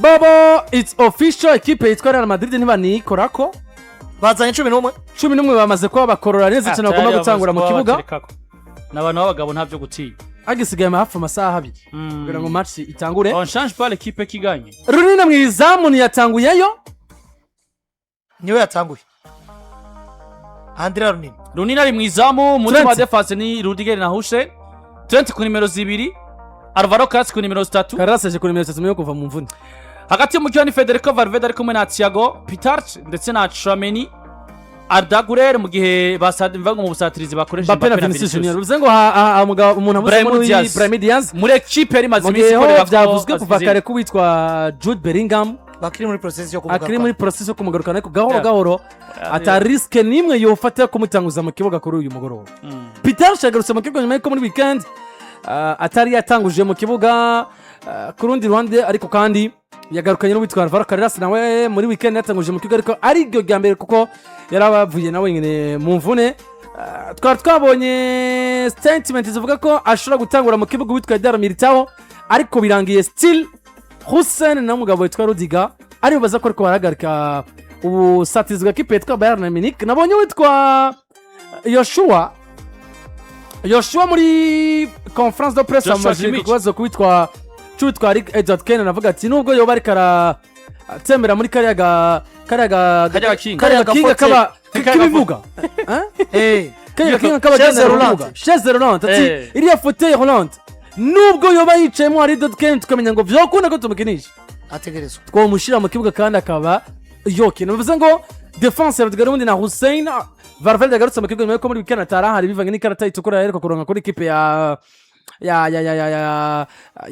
Baba it's official equipe yitwa Real Madrid ntibanikorako bazanye 11 bamaze kuba bakorora neza cyane bagomba gutangura mu kibuga n'abantu b'abagabo ntavyo gutinya agisigaye hafi amasaha abiri kugira ngo match itangure on change pas l'équipe kiganye Runina mwizamu yatanguyeyo niwe yatanguye Andrea Runina ari mwizamu muri ma defense ni Rudiger na Hussein Trent ku nimero 2 Alvaro Carlos ku nimero 3 Carlos ku nimero 3 yo kuva mu mvune hagati mu cyane Federico Valverde ari kumwe na Thiago Pitarch ndetse na Tchouameni Arda Güler mu gihe basadimva mu busatirizi bakoresha Mbappe na Vinicius Junior bivuze ngo umuntu amuze muri Brahim Diaz muri equipe yari mazimisi ikorera byavuzwe kuva kare kubitwa Jude Bellingham bakiri muri process yo kumugarukana ariko gahoro ata riske nimwe yofata kumutanguza mu kibuga kuri uyu mugoroba Peter shagarutse mu kibuga nyuma y'uko muri weekend atari yatanguje mu kibuga ku rundi ruhande ariko kandi yagarukanye n'ubitwa Alvaro Carlos nawe muri weekend yatanguje mu kibuga ariko ari ryo rya mbere kuko yarabavuye nawe nyine mu mvune twabonye statement zivuga ko ashobora gutangura mu kibuga witwa Eder Militao ariko birangiye still Hussein na mugabo witwa Rudiger ari baza ko ariko baragarika ubusatizwa kipe yitwa Bayern Munich nabonye witwa Joshua muri conference de presse amajije kubazo kubitwa cyutwa Rick Edward Kane navuga ati nubwo yoba ari tembera muri kariya kinga kaba kibivuga kariya kaba Chaise Roland ati iriya fauteuil Roland nubwo yoba yicayemo ari Edward Kane tukamenya ngo vyokunda ko tumukinisha ategerezwa twomushira mu kibuga kandi akaba yokina bivuze ngo defense ya Rudiger na Hussein Valverde yagarutse mu kibuga nyuma y'uko muri weekend atarahari bivanye n'ikarata itukura ariko kuronka kuri equipe ya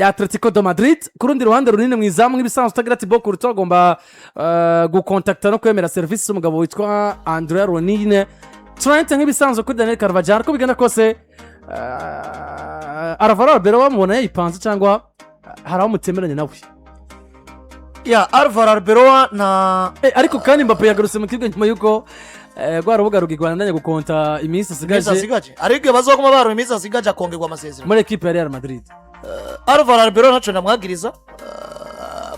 Atletico de Madrid ku rundi ruhande runini mwizamu nk'ibisanzwe utagira ati Boko ruto agomba gukontakta no kwemera service umugabo witwa Andrea Ronine Trent nk'ibisanzwe kuri Daniel Carvajal ko bigana kose Alvaro Arbeloa mubona yayipanze cyangwa haraho mutemeranye nawe Alvaro Arbeloa na ariko kandi Mbappe yagarutse mu kibuga nyuma y'uko rwarubuga rugigwana gukonta iminsi asigaje ariko bazokoma baro iminsi asigaje akongerwa amasezerano muri equipe ya Real Madrid Alvaro Arbeloa naco namwagiriza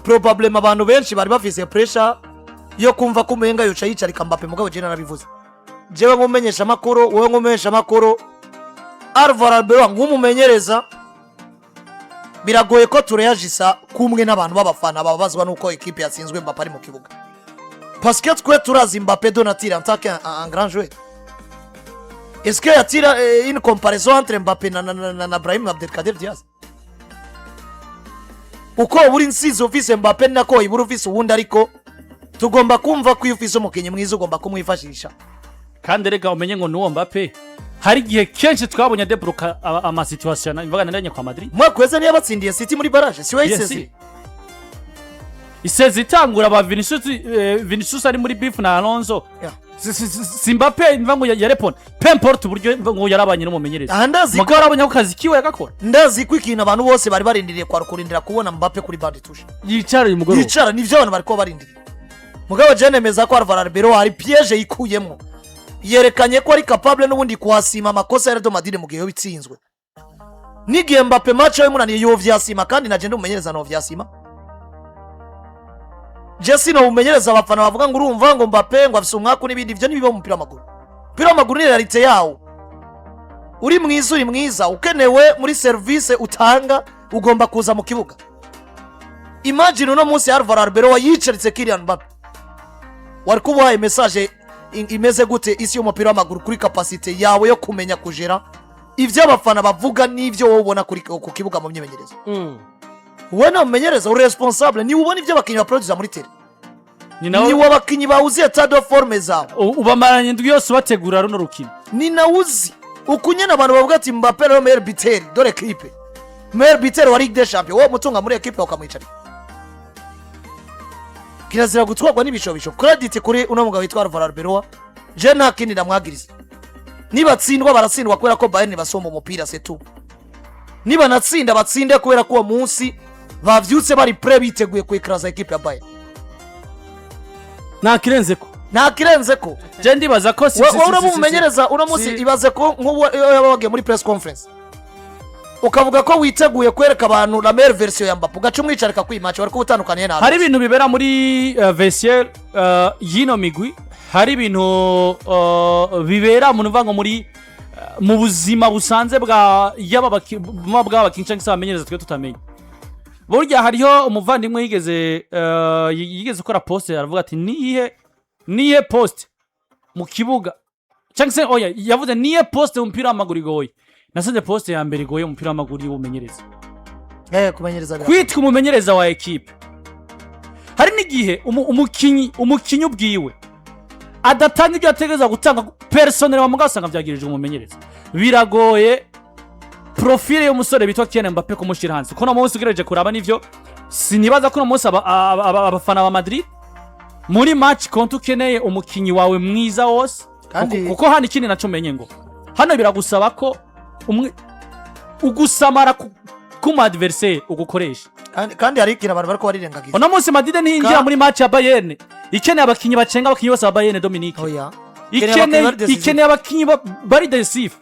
probablement abantu benshi bari bafise pressure yo kumva ko umenga yoca yicarika Mbappe mugabo je narabivuze jewe nkumenyesha makuru wowe nkumenyesha makuru Alvaro Arbeloa nkumumenyereza biragoye ko tureyajisa kumwe n'abantu b'abafana babazwa nuko equipe yatsinzwe Mbappe ari mu kibuga parce que twe turazi Mbappe donatira en tant qu'un grand joueur. Est-ce qu'il y a une comparaison entre Mbappe na Brahim Abdelkader Diaz? Uko uri nsizo office Mbappe nako iburu office ubundi ariko tugomba kumva ko office umukenye mwiza ugomba kumwifashisha kandi rega umenye ngo nuwo Mbappe hari gihe kenshi twabonye debloka ama situation imvaga naranye kwa Madrid mwa kweza niyo batsindiye City muri barrage si wayisezi isezi itangura ba Vinicius ari muri beef na Alonso Mbappe mvango yarepona pemport uburyo ngo yarabanye n'umumenyereza mugo yarabanye ko kazi kiwe yagakora ndazi ko ikintu abantu bose bari barindiriye kwa kurindira kubona Mbappe kuri bande touche yicara uyu mugoro yicara nivyo abantu bari ko barindiriye mugabo jenemeza ko Alvaro Arbeloa ari piège yikuyemo yerekanye ko ari capable n'ubundi kuhasima amakosa ya Real Madrid mu gihe yo bitsinzwe nigiye Mbappe match yo munaniye yo vyasima kandi naje ndumumenyereza no vyasima Jesse no umenyereza abafana bavuga ngo urumva ngo Mbappe ngo afise umwaka n'ibindi ivyo nibiba mu mpira w'amaguru ni realite yawo uri mwiza ukenewe muri service utanga ugomba kuza mu kibuga imagine uno munsi Alvaro Arbeloa yicaritse Kylian Mbappe wari kubaha message imeze gute isi y'umupira w'amaguru kuri capacity yawe yo kumenya kujera ivyo abafana bavuga n'ivyo wowe ubona kuri ku kibuga mu myemenyerezo wowe na umenyereza uri responsable ni ubona ivyo bakinyi baproduce muri tele ni wabakinyi bawuzi etat de forme zabo ubamaranye ndwi yose bategura runo rukino ni nawuzi ukunyena abantu bavuga ati Mbappe no meilleur buteur dore equipe meilleur buteur wa Ligue des Champions wo mutunga muri equipe ukamwicara kirazira gutwagwa n'ibishobisho credit kuri uno mugabo witwa Alvaro Arbeloa je nta kindi ndamwagiriza niba tsindwa baratsindwa kubera ko Bayern basoma umupira c'est tout niba natsinda batsinde kubera ko munsi bavyutse bari pre biteguye kwikraza equipe ya Bayern nta kirenze ko je ndibaza ko uramumenyereza uno munsi ibaze ko nk'uwo yabagiye muri press conference ukavuga ko witeguye kwereka abantu la meilleure version ya Mbappe ugaca umwicarika kwimacha bari kubutandukanye nawe hari ibintu bibera muri vestiaire yino migwi hari ibintu bibera mu nvango muri mu buzima busanze bw'abakinnyi cyangwa se abamenyereza twe tutamenye burya hariho umuvandimwe yigeze gukora poste aravuga ati niye poste mu kibuga cyangwa se oya yavuze niye poste mu mupira w'amaguru igoye nasanze poste ya mbere igoye mu mupira w'amaguru y'ubumenyereza kumenyereza kwitwa umumenyereza wa equipe hari n'igihe umukinyi ubwiwe adatanga ibyo ategereza gutanga personnel wa mugasanga byagirije umumenyereza biragoye profile y'umusore bitwa Kylian Mbappe kumushira hanze ko no munsi ugereje kuraba nivyo sinibaza ko no munsi abafana ba Madrid muri match kontu ukeneye umukinyi wawe mwiza wose kuko hano ikindi naco menye ngo hano biragusaba ko ugusamara ku adversaire ugukoresha kandi hari ikintu abantu bariko barirengagiza uno munsi Madrid ntinjira muri match ya Bayern ikeneye abakinyi bacenga abakinyi bose ba Bayern Dominique ikeneye abakinyi bari decisive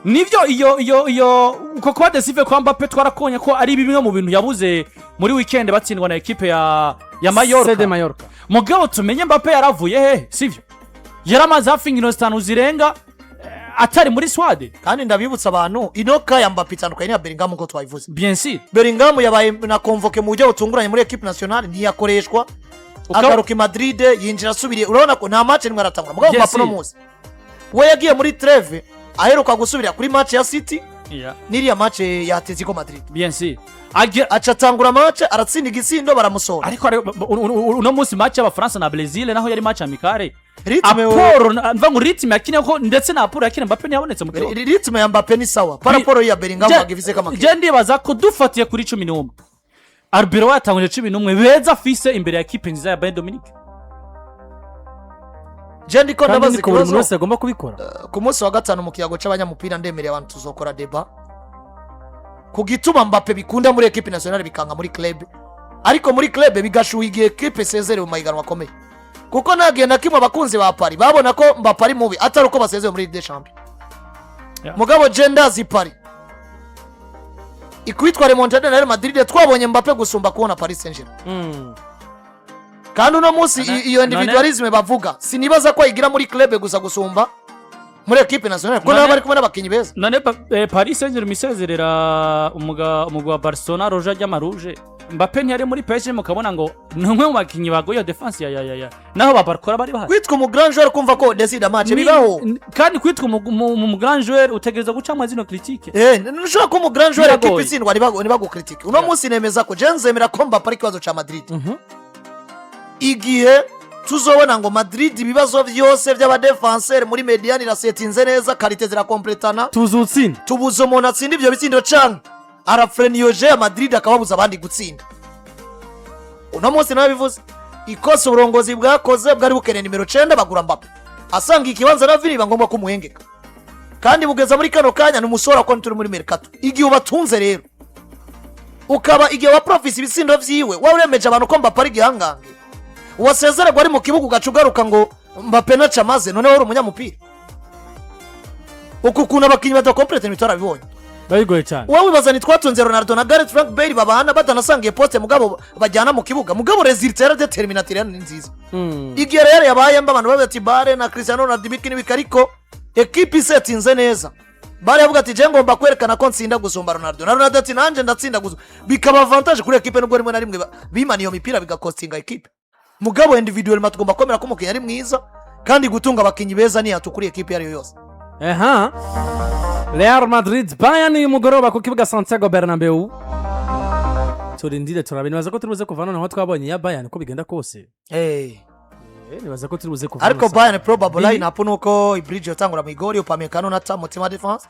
nivyo iyo uko kwa decisive kwa Mbappe twarakonye ko ari bimwe mu bintu yabuze muri weekend batsindwa na equipe ya Mallorca mugabo tumenye Mbappe yaravuye he sivyo yaramaze hafi ingino 5 zirenga atari muri swade kandi ndabibutsa abantu inoka ya Mbappe itandukanye na Bellingham ngo twayivuze bien sûr Bellingham yabaye na convoqué mu buryo butunguranye muri equipe nationale ntiyakoreshwa agaruka Madrid yinjira asubiriye urabona ko nta match nimwe aratangura mugabo Mbappe no munsi we yagiye muri treve aheruka gusubira kuri match ya City niriya match ya Atletico Madrid bien sûr aca tangura match aratsinda igisindo baramusora ariko uno munsi match y'Abafaransa na Brazil naho yari match amicale ritme yakine ko ndetse na Apolo yakine Mbappe ntiyabonetse mu kibuga ritme ya Mbappe ni sawa paraporo ya Bellingham bagivise kama je ndibaza ko dufatiye kuri 11 Arbeloa yatanguje 11 beza fise imbere ya equipe nziza ya Bayern Dominique je ndiko ndabazi ko buri wese agomba kubikora ku munsi wa gatanu mu kiyago c'abanyamupira ndemereye abantu tuzokora deba kugituma Mbappe bikunda muri equipe nationale bikanga muri club ariko muri club bigashuhigiye equipe sezere mu mahiganwa akomeye kuko nagenda kimwe abakunzi ba Paris babona ko Mbappe ari mubi atari uko basezeye muri Ligue des Champions mugabo genda zi Paris ikwitwa remontada na Real Madrid twabonye Mbappe gusumba kubona Paris Saint-Germain kandi uno munsi iyo individualisme bavuga sinibaza ko igira muri club gusa gusumba muri equipe nationale ko nabo bari kumwe n'abakinyi beza none Paris Saint-Germain isezerera umugwa Barcelona Roger Jamaruje Mbappe ntiyari muri PSG mukabona ngo numwe mu bakinyi bagoye defense ya naho babarkora bari bahari kwitwa mu grand joueur kumva ko decide match bibaho kandi kwitwa mu grand joueur utegereza guca amazino critique nushaka ko mu grand joueur equipe isindwa nibago critique uno munsi nemeza ko jenzemera ko Mbappe ari kibazo ca Madrid igihe tuzobona ngo Madrid ibibazo byose by'abadefenseur muri mediane irasetinze neza karite zirakompletana tubuzo umuntu atsinda ibyo bitsindo canga arafreniyoje ya Madrid akababuza abandi gutsinda uno munsi nawe bivuze ikosa uburongozi bwakoze bwari bukeneye nimero 9 bagura Mbappe asanga ikibanza na Vini bagomba kumuhengeka kandi bugeza muri kano kanya n'umusora ko turi muri mercato igihe ubatunze rero ukaba igihe wa profisi ibitsindo vyiwe waremeje abantu ko Mbappe ari gihangange wasezera gwari mu kibuga gacugaruka ngo Mbappe na Chamaze none wari umunyamupira ukukuna abakinyi badakomplete nitwara bibonye bayigoye cyane wowe bazani twatunze Ronaldo na Gareth Frank Bale babana badanasangiye poste mugabo bajyana mu kibuga mugabo resultat ya determinateur ni nziza igihe rero yabaye mba abantu babati Bare na Cristiano Ronaldo bikini bikariko equipe isetinze neza Bare yavuga ati je ngomba kwerekana ko nsinda gusumba Ronaldo na Ronaldo ati nanje ndatsinda gusumba bikaba avantage kuri equipe nubwo rimwe na rimwe bimana iyo mipira bigakostinga equipe mugabo individuel matugomba komera ko umukinnyi ari mwiza kandi gutunga abakinyi beza ni hatukuri equipe yari yose Real Madrid Bayern y'umugoroba ku kibuga Santiago Bernabeu turindire turabibaza ko turuze kuvana naho twabonye ya Bayern ko bigenda kose nibaza ko turuze kuvana ariko Bayern probably line up nuko ibridge yatangura mu igori upamekano na Mutima defense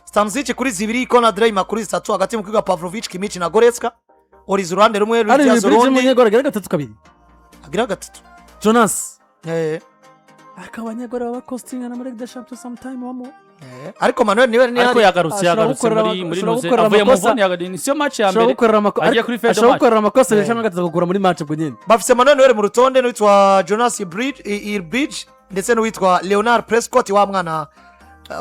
Stanzic kuri zibiri ko na Drey makuri 3 hagati mu kibuga Pavlovic Kimmich na Goretzka Orizurande rumwe rujya Zorundi ari ibridge gatatu kabiri agira gatatu Jonas akabanyagora baba costing na muri the Champions sometime wamo ariko Manuel niwe ni ariko yagarutse muri nuze avuye mu vone yagadini sio match ya mbere agiye kuri fedo match ashobora amakosa yashaka gatatu kugura muri match bwo nyine bafise Manuel niwe mu rutonde n'uwitwa Jonas Irbridge ndetse n'uwitwa Leonard Prescott wa mwana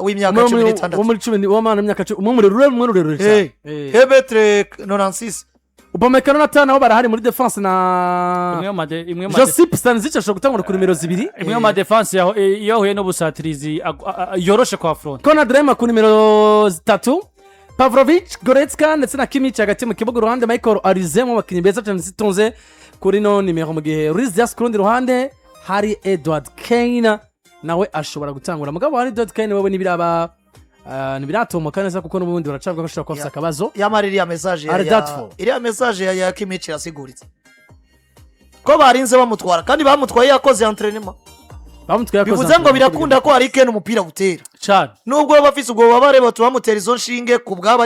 w'imyaka 16 wo muri 10 w'amana imyaka 10 umwe rurerure cyane Hebetre 96 Upamecano na Tana barahari muri defense na imwe Josip Stanisic ashobora gutangura ku nimero 2 imwe mu defense iyo huye n'ubusatirizi yoroshe kwa front Konrad Drema ku nimero 3 Pavlovic Goretzka ndetse na Kimmich hagati mu kibuga ruhande Michael Arize mu bakinyi beza cyane zitunze kuri no nimero mu gihe Ruiz Diaz ku rundi ruhande hari Edward Kane nawe ashobora gutangura mugabo hari Edward Kane wewe nibiratomoka neza kuko n'ubundi baracavuga ko ashobora kuba afite akabazo yamariri ya message iriya message ya Kimmich irasiguritse ko barinze bamutwara kandi bamutwaye yakoze entraînement bivuze ngo birakunda ko hari Kane umupira gutera cyane nubwo bafise ubwo babare batu bamutera izo nshinge ku bwabo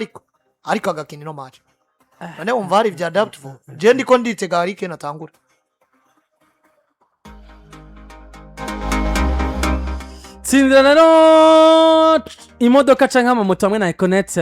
ariko agakina no match none umva hari bya adaptive je ndiko nditega hari Kane atangura Tsindira rero imodoka canke amamoto hamwe na Econet